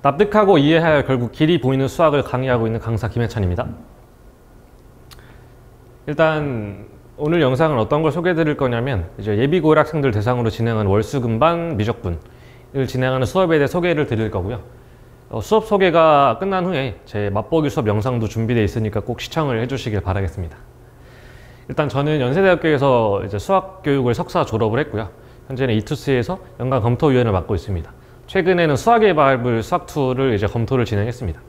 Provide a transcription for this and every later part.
납득하고 이해하여 결국 길이 보이는 수학을 강의하고 있는 강사 김해찬입니다. 일단 오늘 영상은 어떤 걸 소개해 드릴 거냐면 이제 예비고1 학생들 대상으로 진행하는 월수금반 미적분을 진행하는 수업에 대해 소개를 드릴 거고요. 수업 소개가 끝난 후에 제 맛보기 수업 영상도 준비되어 있으니까 꼭 시청을 해주시길 바라겠습니다. 일단 저는 연세대학교에서 이제 수학교육을 석사 졸업을 했고요. 현재는 이투스에서 연간 검토위원을 맡고 있습니다. 최근에는 수학의 바이블 수학2를 이제 검토를 진행했습니다.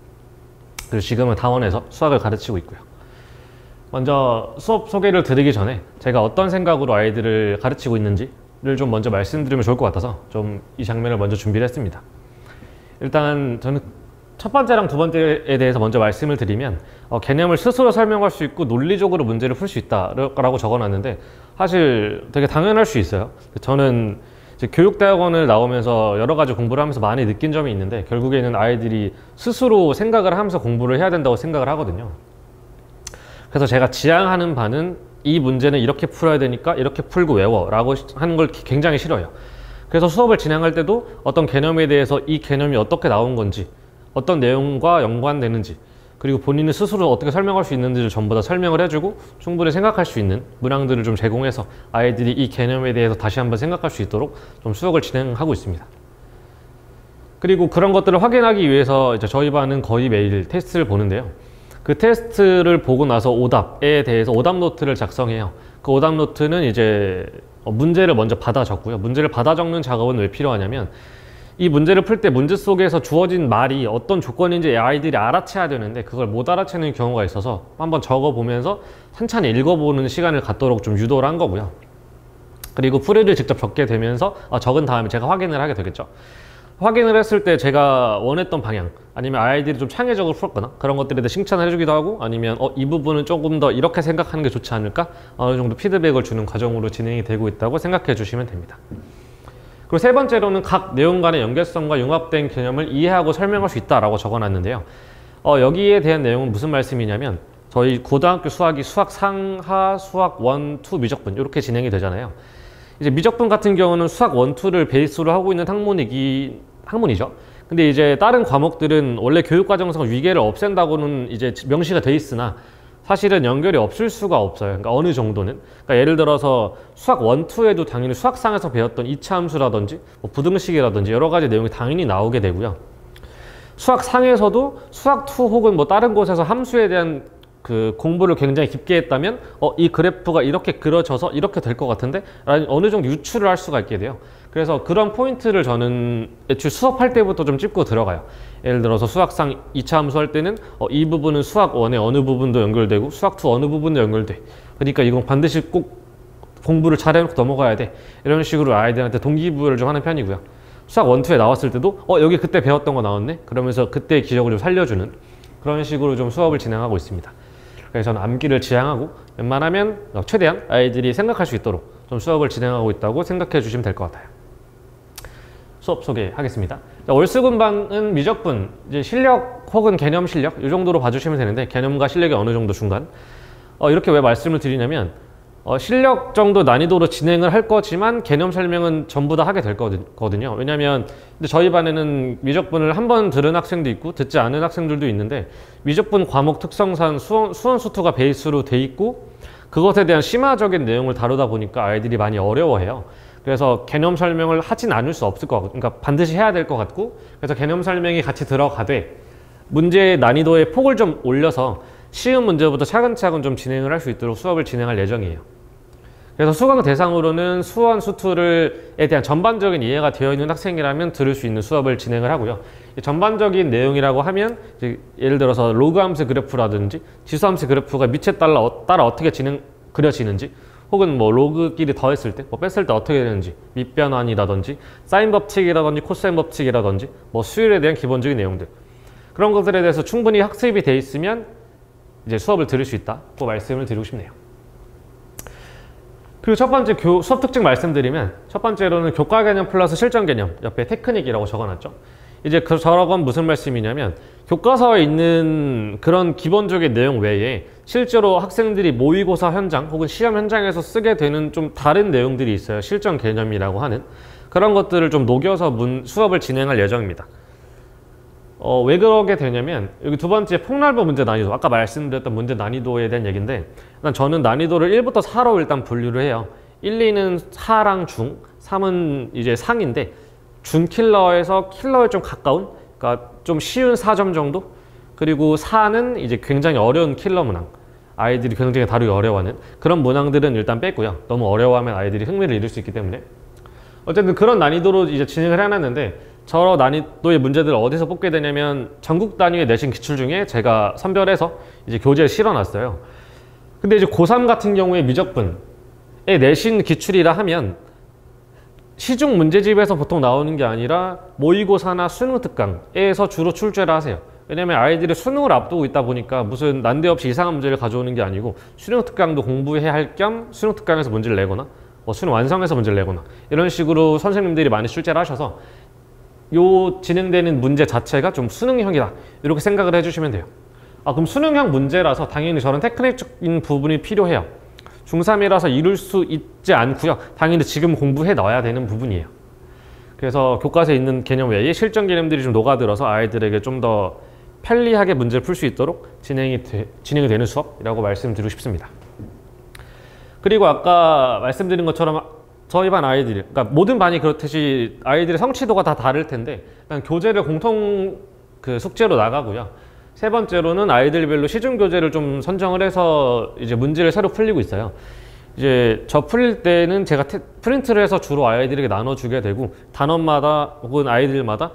그리고 지금은 다원에서 수학을 가르치고 있고요. 먼저 수업 소개를 드리기 전에 제가 어떤 생각으로 아이들을 가르치고 있는지를 좀 먼저 말씀드리면 좋을 것 같아서 좀 이 장면을 먼저 준비를 했습니다. 일단 저는 첫 번째랑 두 번째에 대해서 먼저 말씀을 드리면 개념을 스스로 설명할 수 있고 논리적으로 문제를 풀 수 있다라고 적어놨는데 사실 되게 당연할 수 있어요. 저는 이제 교육대학원을 나오면서 여러 가지 공부를 하면서 많이 느낀 점이 있는데 결국에는 아이들이 스스로 생각을 하면서 공부를 해야 된다고 생각을 하거든요. 그래서 제가 지향하는 바는 이 문제는 이렇게 풀어야 되니까 이렇게 풀고 외워 라고 하는 걸 굉장히 싫어요. 그래서 수업을 진행할 때도 어떤 개념에 대해서 이 개념이 어떻게 나온 건지, 어떤 내용과 연관되는지, 그리고 본인이 스스로 어떻게 설명할 수 있는지를 전부 다 설명을 해주고 충분히 생각할 수 있는 문항들을 좀 제공해서 아이들이 이 개념에 대해서 다시 한번 생각할 수 있도록 좀 수업을 진행하고 있습니다. 그리고 그런 것들을 확인하기 위해서 이제 저희 반은 거의 매일 테스트를 보는데요. 그 테스트를 보고 나서 오답에 대해서 오답 노트를 작성해요. 그 오답 노트는 이제 문제를 먼저 받아 적고요. 문제를 받아 적는 작업은 왜 필요하냐면 이 문제를 풀 때 문제 속에서 주어진 말이 어떤 조건인지 아이들이 알아채야 되는데 그걸 못 알아채는 경우가 있어서 한번 적어보면서 천천히 읽어보는 시간을 갖도록 좀 유도를 한 거고요. 그리고 풀이를 직접 적게 되면서 적은 다음에 제가 확인을 하게 되겠죠. 확인을 했을 때 제가 원했던 방향 아니면 아이들이 좀 창의적으로 풀었거나 그런 것들에 대해 칭찬을 해주기도 하고 아니면 이 부분은 조금 더 이렇게 생각하는 게 좋지 않을까? 어느 정도 피드백을 주는 과정으로 진행이 되고 있다고 생각해 주시면 됩니다. 그리고 세 번째로는 각 내용 간의 연결성과 융합된 개념을 이해하고 설명할 수 있다라고 적어놨는데요. 여기에 대한 내용은 무슨 말씀이냐면 저희 고등학교 수학이 수학 상하, 수학 1, 2 미적분 이렇게 진행이 되잖아요. 이제 미적분 같은 경우는 수학 1, 2를 베이스로 하고 있는 학문이죠. 근데 이제 다른 과목들은 원래 교육과정상 위계를 없앤다고는 이제 명시가 돼 있으나 사실은 연결이 없을 수가 없어요. 그러니까 어느 정도는. 그러니까 예를 들어서 수학 1, 2에도 당연히 수학상에서 배웠던 이차함수라든지 부등식이라든지 여러 가지 내용이 당연히 나오게 되고요. 수학상에서도 수학 2 혹은 다른 곳에서 함수에 대한 그 공부를 굉장히 깊게 했다면 이 그래프가 이렇게 그려져서 이렇게 될 것 같은데 라는 어느 정도 유추를 할 수가 있게 돼요. 그래서 그런 포인트를 저는 애초에 수업할 때부터 좀 짚고 들어가요. 예를 들어서 수학상 2차 함수 할 때는 이 부분은 수학 1의 어느 부분도 연결되고 수학 2 어느 부분도 연결돼. 그러니까 이건 반드시 꼭 공부를 잘 해놓고 넘어가야 돼. 이런 식으로 아이들한테 동기부여를 좀 하는 편이고요. 수학 1, 2에 나왔을 때도 여기 그때 배웠던 거 나왔네? 그러면서 그때의 기억을 좀 살려주는 그런 식으로 좀 수업을 진행하고 있습니다. 그래서 저는 암기를 지향하고 웬만하면 최대한 아이들이 생각할 수 있도록 좀 수업을 진행하고 있다고 생각해 주시면 될 것 같아요. 수업 소개하겠습니다. 월수금반은 미적분, 이제 실력 혹은 개념 실력 이 정도로 봐주시면 되는데 개념과 실력이 어느 정도 중간. 이렇게 왜 말씀을 드리냐면 실력 정도 난이도로 진행을 할 거지만 개념 설명은 전부 다 하게 될 거거든요. 왜냐하면 저희 반에는 미적분을 한 번 들은 학생도 있고 듣지 않은 학생들도 있는데 미적분 과목 특성상 수원수투가 베이스로 돼 있고 그것에 대한 심화적인 내용을 다루다 보니까 아이들이 많이 어려워해요. 그래서 개념 설명을 하진 않을 수 없을 것 같고 그러니까 반드시 해야 될 것 같고 그래서 개념 설명이 같이 들어가되 문제의 난이도의 폭을 좀 올려서 쉬운 문제부터 차근차근 좀 진행을 할 수 있도록 수업을 진행할 예정이에요. 그래서 수강 대상으로는 수원, 수투에 대한 전반적인 이해가 되어 있는 학생이라면 들을 수 있는 수업을 진행을 하고요. 전반적인 내용이라고 하면 예를 들어서 로그함수 그래프라든지 지수함수 그래프가 밑에 따라 어떻게 그려지는지 혹은 로그끼리 더했을 때, 뺐을 때 어떻게 되는지 밑변환이라든지 사인 법칙이라든지 코사인 법칙이라든지 수율에 대한 기본적인 내용들 그런 것들에 대해서 충분히 학습이 돼 있으면 이제 수업을 들을 수 있다고 말씀을 드리고 싶네요. 그리고 첫 번째 수업 특징 말씀드리면 첫 번째로는 교과 개념 플러스 실전 개념 옆에 테크닉이라고 적어놨죠. 이제 저건 무슨 말씀이냐면 교과서에 있는 그런 기본적인 내용 외에 실제로 학생들이 모의고사 현장 혹은 시험 현장에서 쓰게 되는 좀 다른 내용들이 있어요. 실전 개념이라고 하는 그런 것들을 좀 녹여서 수업을 진행할 예정입니다. 왜 그러게 되냐면 여기 두 번째 폭넓은 문제 난이도, 아까 말씀드렸던 문제 난이도에 대한 얘기인데, 일단 저는 난이도를 1부터 4로 일단 분류를 해요. 1, 2는 4랑 중, 3은 이제 상인데 준 킬러에서 킬러에 좀 가까운, 그러니까 좀 쉬운 4점 정도, 그리고 4는 이제 굉장히 어려운 킬러 문항, 아이들이 굉장히 다루기 어려워하는 그런 문항들은 일단 뺐고요. 너무 어려워하면 아이들이 흥미를 잃을 수 있기 때문에. 어쨌든 그런 난이도로 이제 진행을 해놨는데, 저 난이도의 문제들을 어디서 뽑게 되냐면 전국 단위의 내신 기출 중에 제가 선별해서 이제 교재에 실어놨어요. 근데 이제 고3 같은 경우에 미적분의 내신 기출이라 하면 시중 문제집에서 보통 나오는 게 아니라 모의고사나 수능 특강에서 주로 출제를 하세요. 왜냐면 아이들이 수능을 앞두고 있다 보니까 무슨 난데없이 이상한 문제를 가져오는 게 아니고 수능 특강도 공부해야 할 겸 수능 특강에서 문제를 내거나 수능 완성해서 문제를 내거나 이런 식으로 선생님들이 많이 출제를 하셔서 요 진행되는 문제 자체가 좀 수능형이다, 이렇게 생각을 해주시면 돼요. 그럼 수능형 문제라서 당연히 저는 테크닉적인 부분이 필요해요. 중3이라서 이룰 수 있지 않고요. 당연히 지금 공부해 넣어야 되는 부분이에요. 그래서 교과서에 있는 개념 외에 실전 개념들이 좀 녹아들어서 아이들에게 좀 더 편리하게 문제를 풀 수 있도록 진행이 되는 수업이라고 말씀드리고 싶습니다. 그리고 아까 말씀드린 것처럼 저희 반 아이들이, 그러니까 모든 반이 그렇듯이 아이들의 성취도가 다 다를 텐데, 일단 교재를 공통 숙제로 나가고요. 세 번째로는 아이들별로 시중 교재를 좀 선정을 해서 이제 문제를 새로 풀리고 있어요. 이제 저 풀릴 때는 제가 프린트를 해서 주로 아이들에게 나눠주게 되고, 단원마다 혹은 아이들마다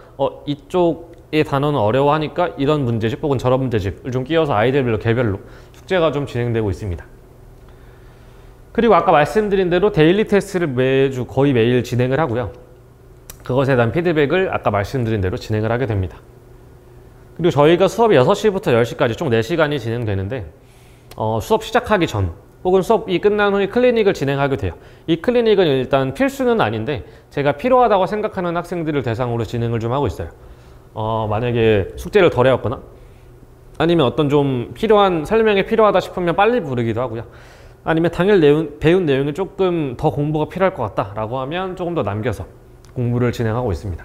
이쪽의 단어는 어려워하니까 이런 문제집 혹은 저런 문제집을 좀 끼워서 아이들별로 개별로 숙제가 좀 진행되고 있습니다. 그리고 아까 말씀드린 대로 데일리 테스트를 매주 거의 매일 진행을 하고요. 그것에 대한 피드백을 아까 말씀드린 대로 진행을 하게 됩니다. 그리고 저희가 수업이 6시부터 10시까지 총 4시간이 진행되는데, 수업 시작하기 전 혹은 수업이 끝난 후에 클리닉을 진행하게 돼요. 이 클리닉은 일단 필수는 아닌데 제가 필요하다고 생각하는 학생들을 대상으로 진행을 좀 하고 있어요. 만약에 숙제를 덜 해왔거나 아니면 어떤 좀 필요한 설명이 필요하다 싶으면 빨리 부르기도 하고요. 아니면 당일 배운 내용이 조금 더 공부가 필요할 것 같다라고 하면 조금 더 남겨서 공부를 진행하고 있습니다.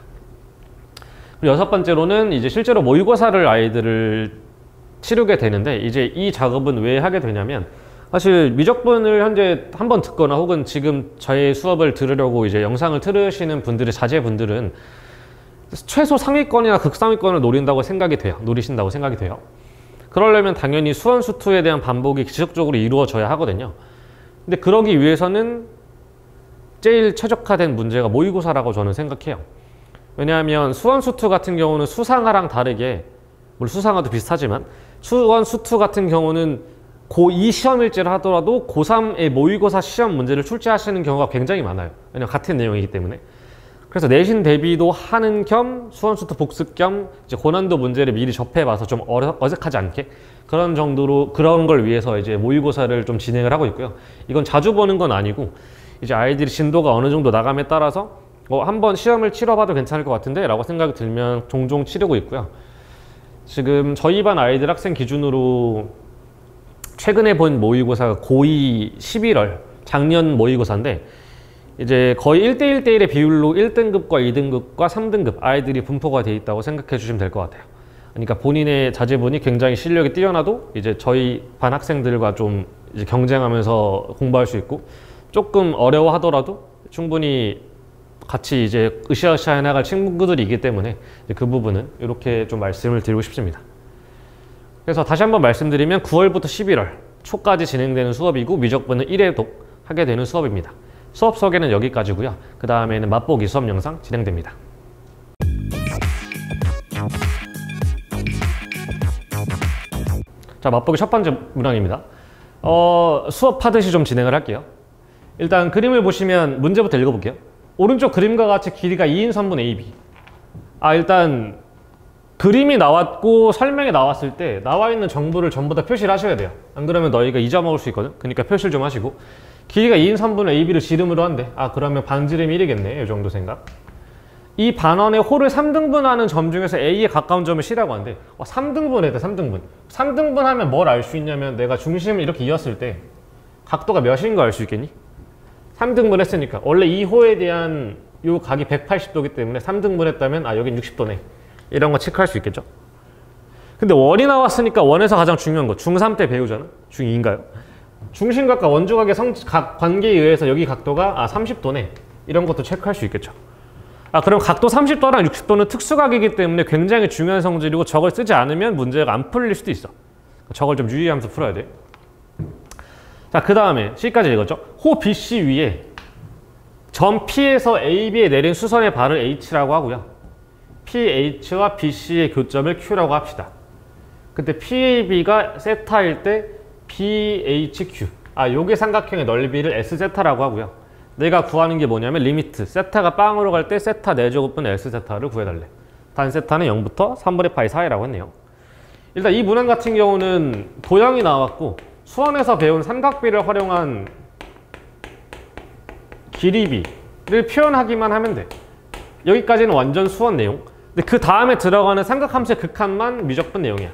그리고 6번째로는 이제 실제로 모의고사를 아이들을 치르게 되는데, 이제 이 작업은 왜 하게 되냐면, 사실 미적분을 현재 한번 듣거나 혹은 지금 저의 수업을 들으려고 이제 영상을 들으시는 분들의 자제분들은 최소 상위권이나 극상위권을 노리신다고 생각이 돼요. 그러려면 당연히 수원수투에 대한 반복이 지속적으로 이루어져야 하거든요. 근데 그러기 위해서는 제일 최적화된 문제가 모의고사라고 저는 생각해요. 왜냐하면 수원수투 같은 경우는 수상하랑 다르게, 물론 수상하도 비슷하지만 수원수투 같은 경우는 고2 시험일지를 하더라도 고3의 모의고사 시험 문제를 출제하시는 경우가 굉장히 많아요. 왜냐하면 같은 내용이기 때문에. 그래서 내신 대비도 하는 겸 수원수투 복습 겸 이제 고난도 문제를 미리 접해봐서 좀 어색하지 않게 그런 정도로, 그런 걸 위해서 이제 모의고사를 좀 진행을 하고 있고요. 이건 자주 보는 건 아니고 이제 아이들이 진도가 어느 정도 나감에 따라서 한번 시험을 치러봐도 괜찮을 것 같은데 라고 생각이 들면 종종 치르고 있고요. 지금 저희 반 아이들 학생 기준으로 최근에 본 모의고사가 고2 11월 작년 모의고사인데, 이제 거의 1대1대1의 비율로 1등급과 2등급과 3등급 아이들이 분포가 돼 있다고 생각해 주시면 될 것 같아요. 그러니까 본인의 자제분이 굉장히 실력이 뛰어나도 이제 저희 반 학생들과 좀 이제 경쟁하면서 공부할 수 있고, 조금 어려워하더라도 충분히 같이 이제 으쌰으쌰 해나갈 친구들이 있기 때문에 그 부분은 이렇게 좀 말씀을 드리고 싶습니다. 그래서 다시 한번 말씀드리면 9월부터 11월 초까지 진행되는 수업이고, 미적분은 1회독 하게 되는 수업입니다. 수업 소개는 여기까지고요. 그 다음에는 맛보기 수업 영상 진행됩니다. 자, 맛보기 첫 번째 문항입니다. 수업하듯이 좀 진행을 할게요. 일단 그림을 보시면 문제부터 읽어볼게요. 오른쪽 그림과 같이 길이가 2인 선분 AB. 일단 그림이 나왔고 설명이 나왔을 때 나와 있는 정보를 전부 다 표시를 하셔야 돼요. 안 그러면 너희가 잊어먹을 수 있거든. 그러니까 표시를 좀 하시고, 길이가 2인 선분의 AB를 지름으로 한대. 그러면 반지름이 1이겠네. 이 정도 생각. 이 반원의 홀을 3등분하는 점 중에서 A에 가까운 점을 C라고 한대. 3등분 해야 돼. 3등분. 3등분 하면 뭘 알 수 있냐면, 내가 중심을 이렇게 이었을 때 각도가 몇인 거 알 수 있겠니? 3등분 했으니까 원래 이 호에 대한 요 각이 180도이기 때문에 3등분 했다면 여긴 60도네. 이런 거 체크할 수 있겠죠. 근데 원이 나왔으니까 원에서 가장 중요한 거 중3 때 배우잖아. 중2인가요? 중심각과 원주각의 관계에 의해서 여기 각도가 30도네. 이런 것도 체크할 수 있겠죠. 그럼 각도 30도랑 60도는 특수각이기 때문에 굉장히 중요한 성질이고 저걸 쓰지 않으면 문제가 안 풀릴 수도 있어. 저걸 좀 유의하면서 풀어야 돼. 자, 그 다음에 C까지 읽었죠? 호 BC 위에 점 P에서 AB에 내린 수선의 발을 H라고 하고요. PH와 BC의 교점을 Q라고 합시다. 그때 PAB가 세타일 때 BHQ. 요게 삼각형의 넓이를 SZ라고 하고요. 내가 구하는 게 뭐냐면 리미트. 세타가 빵으로 갈 때 세타 4제곱분의 SZ를 구해달래. 단 세타는 0부터 3분의 파이 사이라고 했네요. 일단 이 문항 같은 경우는 도형이 나왔고 수원에서 배운 삼각비를 활용한 길이비를 표현하기만 하면 돼. 여기까지는 완전 수원 내용. 근데 그 다음에 들어가는 삼각함수의 극한만 미적분 내용이야.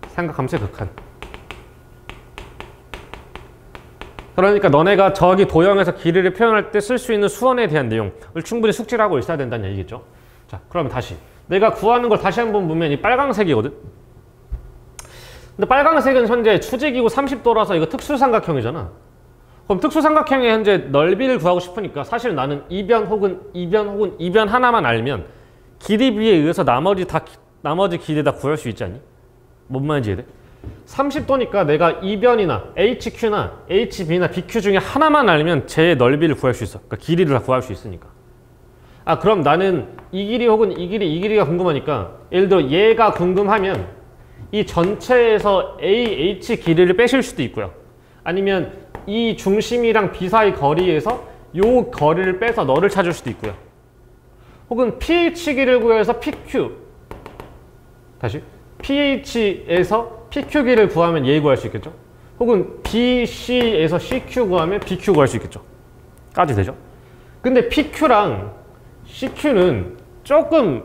삼각함수의 극한. 그러니까 너네가 저기 도형에서 길이를 표현할 때 쓸 수 있는 수원에 대한 내용을 충분히 숙지를 하고 있어야 된다는 얘기겠죠. 자, 그러면 다시 내가 구하는 걸 다시 한번 보면 이 빨강색이거든. 근데 빨강색은 현재 추직이고 30도라서 이거 특수삼각형이잖아. 그럼 특수삼각형의 현재 넓이를 구하고 싶으니까 사실 나는 이변 혹은 이변 하나만 알면 길이비에 의해서 나머지 길이 다 구할 수 있지 않니? 뭔 말인지 이해돼? 30도니까 내가 이변이나 HQ나 HB나 BQ 중에 하나만 알면 제 넓이를 구할 수 있어. 그러니까 길이를 다 구할 수 있으니까. 그럼 나는 이 길이 혹은 이 길이가 궁금하니까 예를 들어 얘가 궁금하면 이 전체에서 AH 길이를 빼실 수도 있고요. 아니면 이 중심이랑 B 사이 거리에서 요 거리를 빼서 너를 찾을 수도 있고요. 혹은 PH 길을 구해서 PQ 다시 PH에서 PQ 길을 구하면 얘 구할 수 있겠죠. 혹은 BC에서 CQ 구하면 BQ 구할 수 있겠죠. 까지 되죠. 근데 PQ랑 CQ는 조금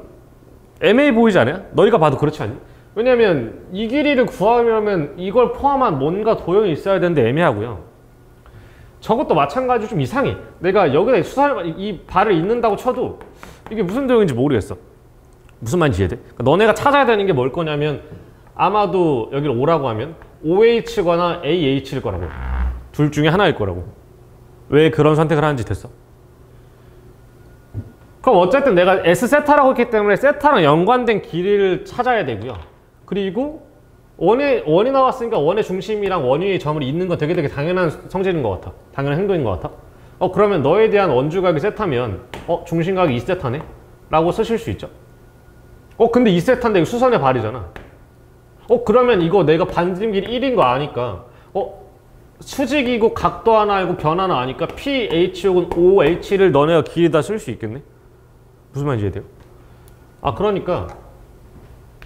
애매해 보이지 않아요? 너희가 봐도 그렇지 않니? 왜냐면 이 길이를 구하려면 이걸 포함한 뭔가 도형이 있어야 되는데 애매하고요. 저것도 마찬가지로 좀 이상해. 내가 여기다 이 발을 잇는다고 쳐도 이게 무슨 도형인지 모르겠어. 무슨 말인지 이해돼? 그러니까 너네가 찾아야 되는 게 뭘 거냐면 아마도 여기를 O라고 하면 OH거나 AH일 거라고. 둘 중에 하나일 거라고. 왜 그런 선택을 하는지 됐어? 그럼 어쨌든 내가 S세타라고 했기 때문에 세타랑 연관된 길이를 찾아야 되고요. 그리고 원이 나왔으니까 원의 중심이랑 원 위의 점을 잇는 건 되게 당연한 성질인 것 같아. 당연한 행동인 것 같아. 그러면 너에 대한 원주각이 세타면 중심각이 2세타네? 라고 쓰실 수 있죠. 근데 2세타인데 이거 수선의 발이잖아. 그러면 이거 내가 반지름 길이 1인 거 아니까 수직이고 각도 하나 알고 변 하나 아니까 PH 혹은 OH를 너네가 길이다 쓸 수 있겠네? 무슨 말인지 이해돼요? 그러니까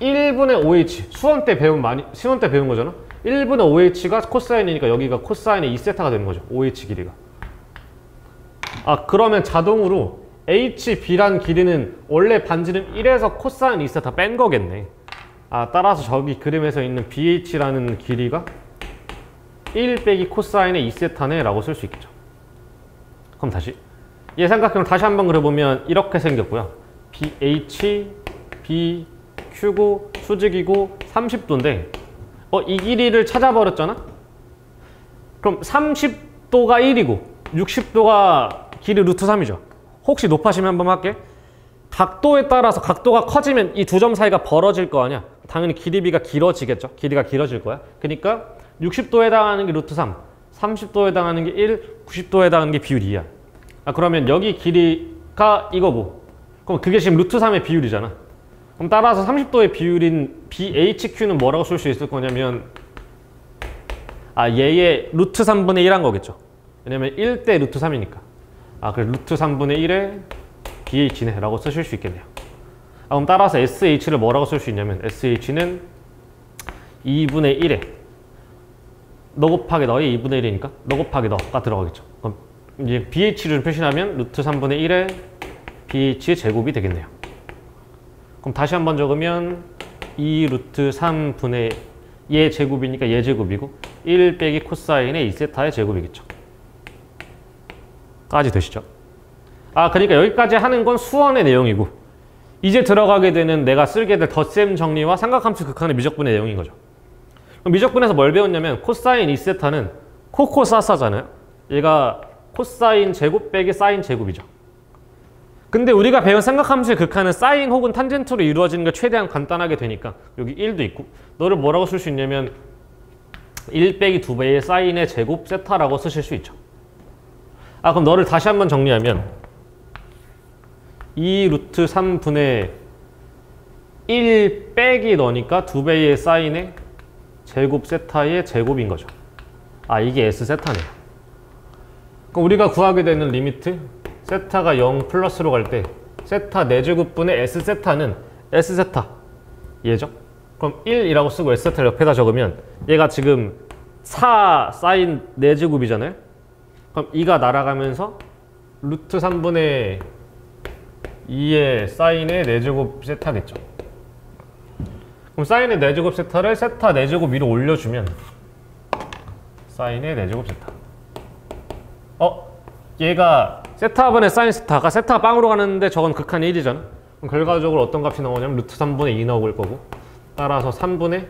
1분의 OH 수원 때 배운 거잖아. 1분의 OH가 코사인이니까 여기가 코사인의 2세타가 되는 거죠. OH 길이가. 그러면 자동으로 HB란 길이는 원래 반지름 1에서 코사인 2세타 뺀 거겠네. 따라서 저기 그림에서 있는 BH라는 길이가 1 빼기 코사인의 2세타네 라고 쓸 수 있겠죠. 그럼 다시 얘 삼각형을 다시 한번 그려보면 이렇게 생겼고요. BH, BQ고 수직이고 30도인데 이 길이를 찾아버렸잖아? 그럼 30도가 1이고 60도가 길이 루트 3이죠. 혹시 높아지면 한번 할게. 각도에 따라서 각도가 커지면 이 두 점 사이가 벌어질 거 아니야. 당연히 길이비가 길어지겠죠. 길이가 길어질 거야. 그러니까 60도에 해당하는 게 루트 3, 30도에 해당하는 게 1, 90도에 해당하는 게 비율 2야. 그러면 여기 길이가 이거고 그럼 그게 지금 루트 3의 비율이잖아. 그럼 따라서 30도의 비율인 BHQ는 뭐라고 쓸 수 있을 거냐면 얘의 루트 3분의 1한 거겠죠. 왜냐면 1대 루트 3이니까. 그래서 루트 3분의 1에 BH네 라고 쓰실 수 있겠네요. 그럼 따라서 SH를 뭐라고 쓸 수 있냐면 SH는 2분의 1에 너 곱하기 너의 2분의 1이니까 너 곱하기 너가 들어가겠죠. 그럼 이제 BH를 표시하면 루트 3분의 1에 BH의 제곱이 되겠네요. 그럼 다시 한번 적으면 2 루트 3분의 얘 제곱이니까 얘 제곱이고 1 빼기 코사인의 2세타의 제곱이겠죠. 까지 되시죠? 그러니까 여기까지 하는 건 수원의 내용이고 이제 들어가게 되는 내가 쓰게 될 덧셈 정리와 삼각함수 극한의 미적분의 내용인 거죠. 그럼 미적분에서 뭘 배웠냐면 코사인 2세타는 코코사사잖아요. 얘가 코사인 제곱 빼기 사인 제곱이죠. 근데 우리가 배운 삼각함수의 극한은 사인 혹은 탄젠트로 이루어지는 게 최대한 간단하게 되니까 여기 1도 있고 너를 뭐라고 쓸 수 있냐면 1 빼기 2배의 사인의 제곱 세타라고 쓰실 수 있죠. 그럼 너를 다시 한번 정리하면 2 루트 3분의 1 빼기 너니까 2배의 사인의 제곱 세타의 제곱인 거죠. 이게 S 세타네요. 그럼 우리가 구하게 되는 리미트 세타가 0 플러스로 갈 때 세타 4제곱분의 S 세타는 S 세타 얘죠. 그럼 1이라고 쓰고 S 세타를 옆에다 적으면 얘가 지금 4 사인 4제곱이잖아요. 그럼 2가 날아가면서 루트 3분의 2의 사인의 4제곱 세타겠죠. 그럼 사인의 4제곱 세타를 세타 4제곱 위로 올려주면 사인의 4제곱 세타. 얘가 세타분의 사인 세타가 세타가 빵으로 가는데 저건 극한이 1이잖아. 그럼 결과적으로 어떤 값이 나오냐면 루트 3분의 2 나올 거고 따라서 3분의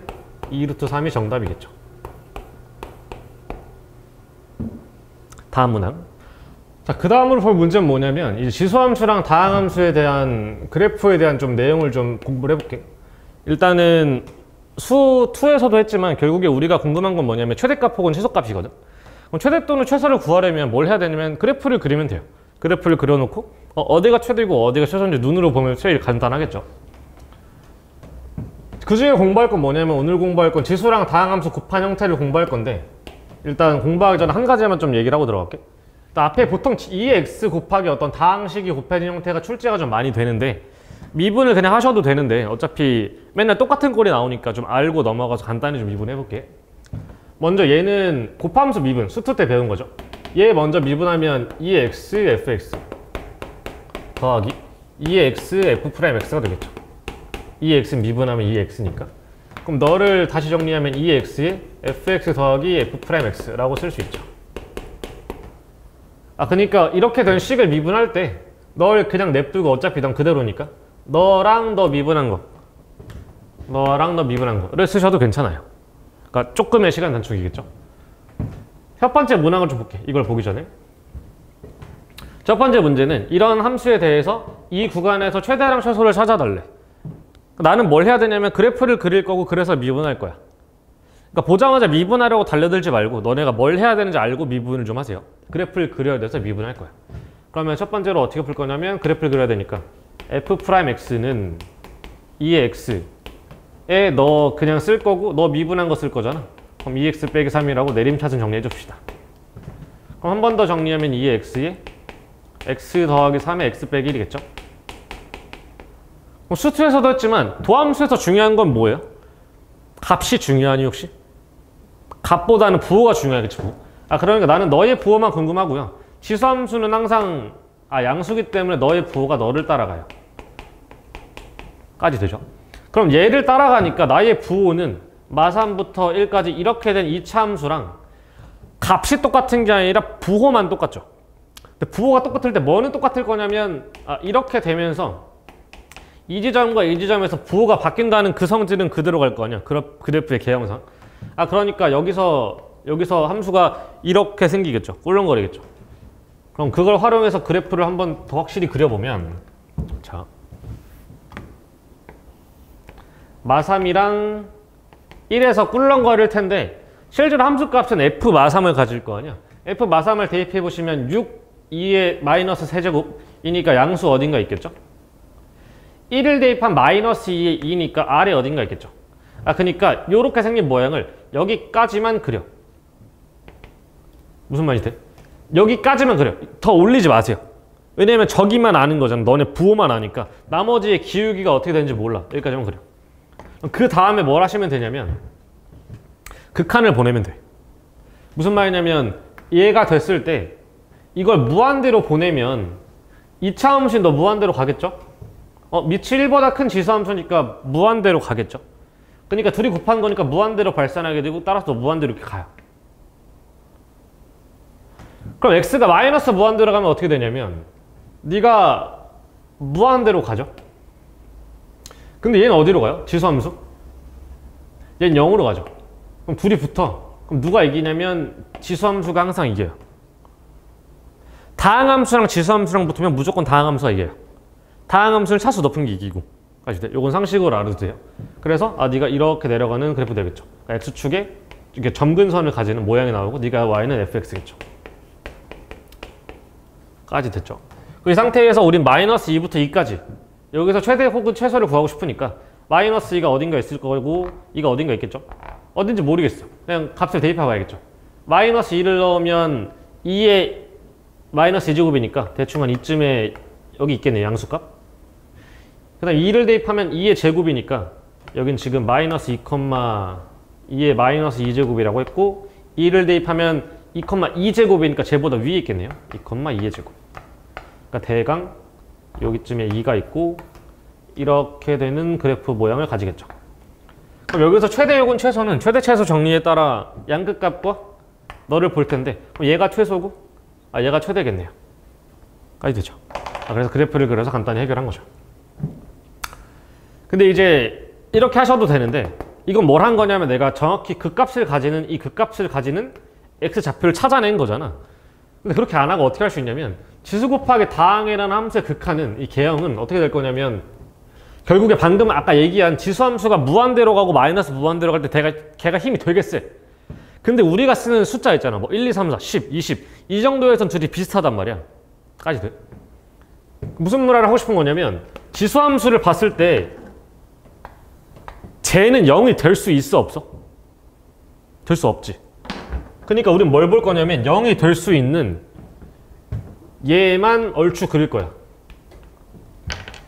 2 루트 3이 정답이겠죠. 다음 문항. 자, 그 다음으로 볼 문제는 뭐냐면 이제 지수함수랑 다항함수에 대한 그래프에 대한 좀 내용을 좀 공부를 해볼게. 일단은 수 2에서도 했지만 결국에 우리가 궁금한 건 뭐냐면 최대값 혹은 최소값이거든. 그럼 최대 또는 최소를 구하려면 뭘 해야 되냐면 그래프를 그리면 돼요. 그래프를 그려놓고 어디가 최대고 어디가 최소인지 눈으로 보면 제일 간단하겠죠. 그 중에 공부할 건 뭐냐면 오늘 공부할 건 지수랑 다항함수 곱한 형태를 공부할 건데 일단 공부하기 전에 한 가지만 좀 얘기를 하고 들어갈게. 앞에 보통 2x 곱하기 어떤 다항식이 곱해진 형태가 출제가 좀 많이 되는데 미분을 그냥 하셔도 되는데 어차피 맨날 똑같은 꼴이 나오니까 좀 알고 넘어가서 간단히 좀 미분해볼게. 먼저 얘는 곱함수 미분, 수투 때 배운 거죠. 얘 먼저 미분하면 2x fx 더하기 2x f'x가 되겠죠. 2x 미분하면 2x니까. 그럼 너를 다시 정리하면 2x에 fx 더하기 f'x라고 쓸 수 있죠. 그러니까 이렇게 된 식을 미분할 때 널 그냥 냅두고 어차피 넌 그대로니까 너랑 너 미분한 거 너랑 너 미분한 거를 쓰셔도 괜찮아요. 그러니까 조금의 시간 단축이겠죠. 첫 번째 문항을 좀 볼게. 이걸 보기 전에 첫 번째 문제는 이런 함수에 대해서 이 구간에서 최대랑 최소를 찾아달래. 나는 뭘 해야 되냐면 그래프를 그릴 거고 그래서 미분할 거야. 그러니까 보자마자 미분하려고 달려들지 말고 너네가 뭘 해야 되는지 알고 미분을 좀 하세요. 그래프를 그려야 돼서 미분할 거야. 그러면 첫 번째로 어떻게 풀 거냐면 그래프를 그려야 되니까 f'x는 2x에 너 그냥 쓸 거고 너 미분한 거 쓸 거잖아. 그럼 2x 빼기 3이라고 내림차순 정리해 줍시다. 그럼 한 번 더 정리하면 2x에 x 더하기 3의 x 빼기 1이겠죠. 수투에서도 했지만 도함수에서 중요한 건 뭐예요? 값이 중요하니 혹시? 값보다는 부호가 중요하겠지. 부호. 그러니까 나는 너의 부호만 궁금하고요. 지수함수는 항상 양수기 때문에 너의 부호가 너를 따라가요. 까지 되죠? 그럼 얘를 따라가니까 나의 부호는 마삼부터 1까지 이렇게 된 2차 함수랑 값이 똑같은 게 아니라 부호만 똑같죠. 근데 부호가 똑같을 때 뭐는 똑같을 거냐면 이렇게 되면서 이 지점과 이 지점에서 부호가 바뀐다는 그 성질은 그대로 갈 거 아니야. 그래프의 개형상. 그러니까 여기서 함수가 이렇게 생기겠죠. 꿀렁거리겠죠. 그럼 그걸 활용해서 그래프를 한번 더 확실히 그려보면 자 마삼이랑 1에서 꿀렁거릴 텐데 실제로 함수값은 f 마삼을 가질 거 아니야. f 마삼을 대입해 보시면 6, 2의 마이너스 세제곱이니까 양수 어딘가 있겠죠. 1을 대입한 마이너스 2의 2니까 아래 어딘가 있겠죠. 그러니까 이렇게 생긴 모양을 여기까지만 그려. 무슨 말이 돼? 여기까지만 그려. 더 올리지 마세요. 왜냐면 저기만 아는 거잖아. 너네 부호만 아니까. 나머지의 기울기가 어떻게 되는지 몰라. 여기까지만 그려. 그 다음에 뭘 하시면 되냐면 극한을 보내면 돼. 무슨 말이냐면 얘가 됐을 때 이걸 무한대로 보내면 2차 함수인 너 무한대로 가겠죠? 밑이 1보다 큰 지수함수니까 무한대로 가겠죠? 그러니까 둘이 곱한 거니까 무한대로 발산하게 되고 따라서 무한대로 이렇게 가요. 그럼 x가 마이너스 무한대로 가면 어떻게 되냐면 네가 무한대로 가죠? 근데 얘는 어디로 가요? 지수함수? 얘는 0으로 가죠. 그럼 둘이 붙어. 그럼 누가 이기냐면 지수함수가 항상 이겨요. 다항함수랑 지수함수랑 붙으면 무조건 다항함수가 이겨요. 다항함수는 차수 높은 게 이기고. 아시죠? 요건 상식으로 알아도 돼요. 그래서 네가 이렇게 내려가는 그래프 되겠죠. 그러니까 x축에 이렇게 점근선을 가지는 모양이 나오고 네가 y는 fx겠죠. 까지 됐죠. 이 상태에서 우린 마이너스 2부터 2까지 여기서 최대 혹은 최소를 구하고 싶으니까 마이너스 2가 어딘가 있을 거고 2가 어딘가 있겠죠. 어딘지 모르겠어. 그냥 값을 대입해 봐야겠죠. 마이너스 2를 넣으면 2에 마이너스 2제곱이니까 대충 한 이쯤에 여기 있겠네요. 양수값. 그 다음 2를 대입하면 2의 제곱이니까 여긴 지금 마이너스 2에 마이너스 2제곱이라고 했고 2를 대입하면 2,2제곱이니까 쟤보다 위에 있겠네요. 2,2의 제곱. 그러니까 대강 여기쯤에 2가 있고 이렇게 되는 그래프 모양을 가지겠죠. 그럼 여기서 최대 혹은 최소는 최대 최소 정리에 따라 양극값과 너를 볼 텐데 그럼 얘가 최소고 얘가 최대겠네요. 까지 되죠. 그래서 그래프를 그려서 간단히 해결한 거죠. 근데 이제 이렇게 하셔도 되는데 이건 뭘 한 거냐면 내가 정확히 극값을 가지는 이 극값을 가지는 x좌표를 찾아낸 거잖아. 근데 그렇게 안 하고 어떻게 할 수 있냐면 지수 곱하기 다항이라는 함수의 극하는 이 개형은 어떻게 될 거냐면 결국에 방금 아까 얘기한 지수함수가 무한대로 가고 마이너스 무한대로 갈 때 걔가 힘이 되게 세. 근데 우리가 쓰는 숫자 있잖아. 뭐 1, 2, 3, 4, 10, 20 이 정도에선 둘이 비슷하단 말이야. 까지 돼? 무슨 말을 하고 싶은 거냐면 지수함수를 봤을 때 쟤는 0이 될 수 있어 없어? 될 수 없지. 그러니까 우린 뭘 볼 거냐면 0이 될 수 있는 얘만 얼추 그릴 거야.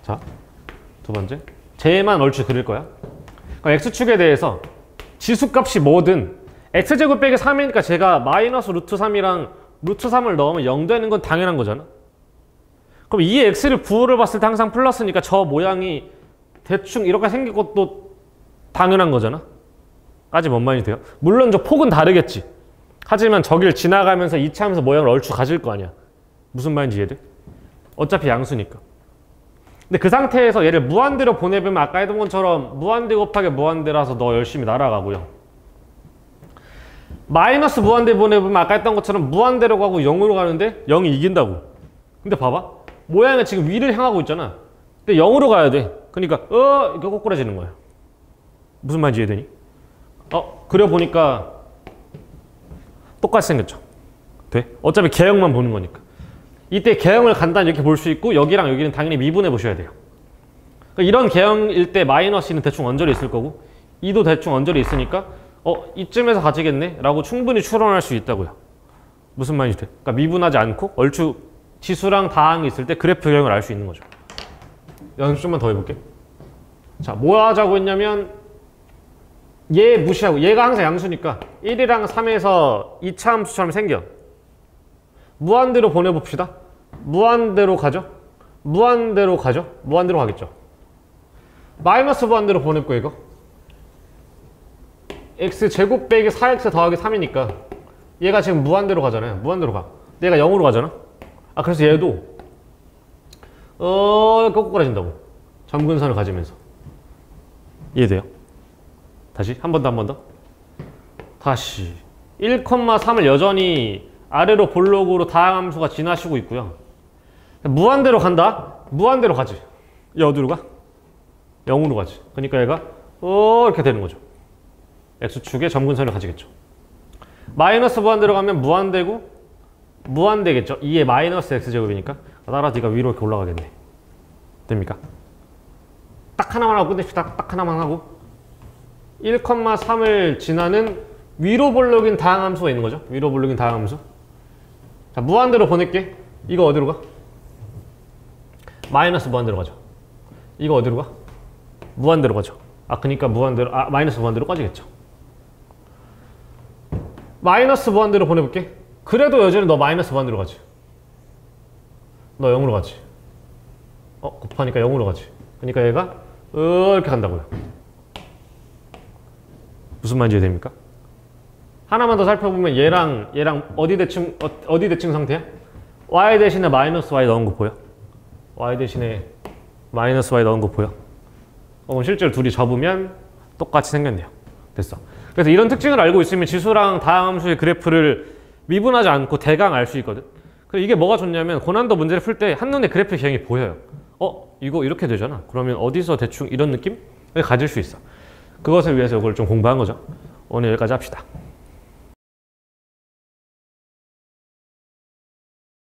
자, 두 번째. 쟤만 얼추 그릴 거야. 그러니까 x축에 대해서 지수값이 뭐든 x제곱 빼기 3이니까 제가 마이너스 루트 3이랑 루트 3을 넣으면 0 되는 건 당연한 거잖아. 그럼 이 x를 부호를 봤을 때 항상 플러스니까 저 모양이 대충 이렇게 생길 것도 당연한 거잖아. 까지 뭔 말이 돼요? 물론 저 폭은 다르겠지. 하지만 저길 지나가면서 이차하면서 모양을 얼추 가질 거 아니야. 무슨 말인지 이해돼? 어차피 양수니까. 근데 그 상태에서 얘를 무한대로 보내보면 아까 했던 것처럼 무한대 곱하기 무한대라서 너 열심히 날아가고요. 마이너스 무한대 보내보면 아까 했던 것처럼 무한대로 가고 0으로 가는데 0이 이긴다고. 근데 봐봐. 모양은 지금 위를 향하고 있잖아. 근데 0으로 가야 돼. 그러니까 이렇게 꼬꾸라지는 거야. 무슨 말인지 이해되니? 그려보니까 똑같이 생겼죠. 돼? 어차피 개형만 보는 거니까. 이때 개형을 간단히 이렇게 볼 수 있고 여기랑 여기는 당연히 미분해 보셔야 돼요. 그러니까 이런 개형일 때 마이너스 2는 대충 언저리 있을 거고 2도 대충 언저리 있으니까 이쯤에서 가지겠네? 라고 충분히 추론할 수 있다고요. 무슨 말인지 돼? 그러니까 미분하지 않고 얼추 지수랑 다항이 있을 때 그래프 개형을 알 수 있는 거죠. 연습 좀만 더 해볼게. 자, 뭐 하자고 했냐면 얘 무시하고 얘가 항상 양수니까 1이랑 3에서 2차 함수처럼 생겨. 무한대로 보내봅시다. 무한대로 가죠? 무한대로 가죠? 무한대로 가겠죠. 마이너스 무한대로 보낼 거 이거. x제곱 빼기 4x 더하기 3이니까 얘가 지금 무한대로 가잖아요. 무한대로 가. 얘가 0으로 가잖아. 그래서 얘도 꼬꾸라진다고. 점근선을 가지면서. 이해돼요? 다시 한 번 더. 다시 1,3을 여전히 아래로 볼록으로 다항함수가 지나시고 있고요. 무한대로 간다? 무한대로 가지. 얘 어디로 가? 0으로 가지. 그러니까 얘가 이렇게 되는 거죠. x축에 점근선을 가지겠죠. 마이너스 무한대로 가면 무한대고 무한대겠죠. 2의 마이너스 x제곱이니까 따라서 네가 위로 이렇게 올라가겠네. 됩니까? 딱 하나만 하고 끝냅시다. 딱 하나만 하고 1,3을 지나는 위로 볼록인 다항함수가 있는 거죠. 위로 볼록인 다항함수. 자, 무한대로 보낼게. 이거 어디로 가? 마이너스 무한대로 가죠. 이거 어디로 가? 무한대로 가죠. 그러니까 무한대로 마이너스 무한대로 꺼지겠죠. 마이너스 무한대로 보내볼게. 그래도 여전히 너 마이너스 무한대로 가지. 너 0으로 가지. 곱하니까 0으로 가지. 그러니까 얘가 이렇게 간다고요. 무슨 말인지 이해됩니까? 하나만 더 살펴보면 얘랑 어디 대칭 상태야? y 대신에 마이너스 y 넣은 거 보여? y 대신에 마이너스 y 넣은 거 보여? 실제로 둘이 접으면 똑같이 생겼네요. 됐어. 그래서 이런 특징을 알고 있으면 지수랑 다함수의 그래프를 미분하지 않고 대강 알 수 있거든. 그래서 이게 뭐가 좋냐면 고난도 문제를 풀 때 한눈에 그래프 기형이 보여요. 이거 이렇게 되잖아. 그러면 어디서 대충 이런 느낌을 가질 수 있어. 그것을 위해서 이걸 좀 공부한 거죠. 오늘 여기까지 합시다.